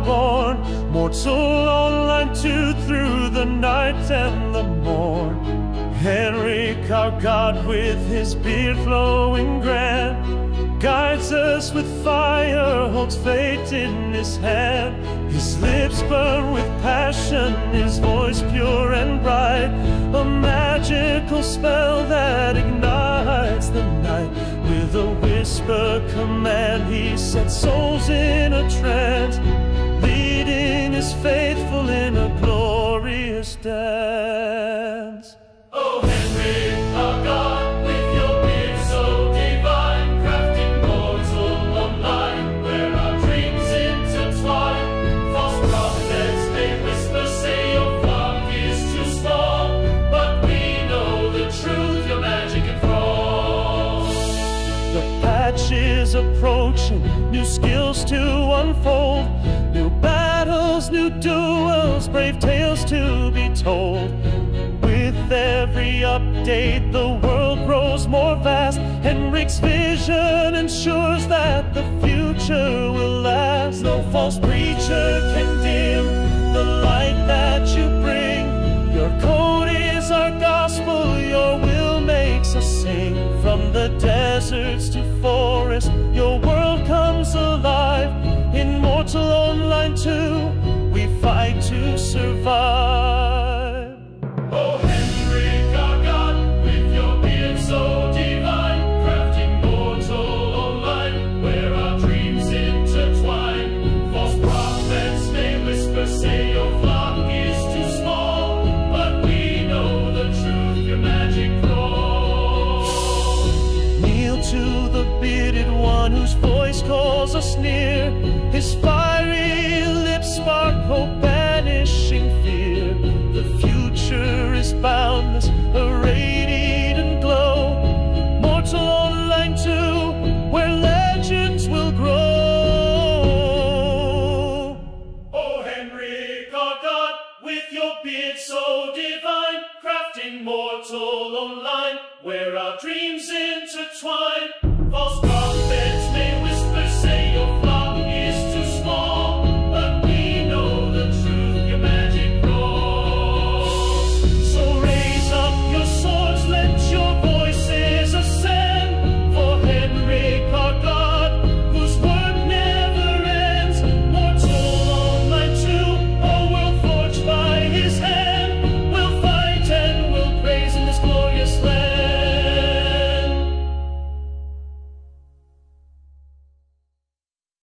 born. Mortal online 2 through the night and the morn. Henrik, our God, with his beard flowing grand, guides us with fire, holds fate in his hand. His lips burn with passion, his voice pure and bright, a magical spell that ignites the night. With a whisper command, he sets souls in a trance, leading his faithful in a glorious dance. Oh, Henrik, our God, with your beard so divine, crafting mortal online, where our dreams intertwine. False prophets may whisper, say your flock is too small, but we know the truth, your magic enthralls. The patch is approaching, new skills to unfold, new battles, new duels, brave tales to be told. With every update, the world grows more vast. Henrik's vision ensures that the future will last. No false preacher can dim the light that you bring. Your code is our gospel, your will makes us sing. From the deserts to forests, your world comes alive. In Mortal Online 2, we fight to survive. Oh, Henrik, our God, with your beard so divine, crafting mortal online, where our dreams intertwine. False prophets may whisper, say your flock is too small, but we know the truth, your magic flows. Kneel to the bearded one whose voice calls us near. His fiery lips spark hope, banishing fear. The future is boundless, a radiant glow. Mortal Online 2, where legends will grow. Oh, Henrik, our God, with your beard so divine, crafting mortal online, where our dreams intertwine. False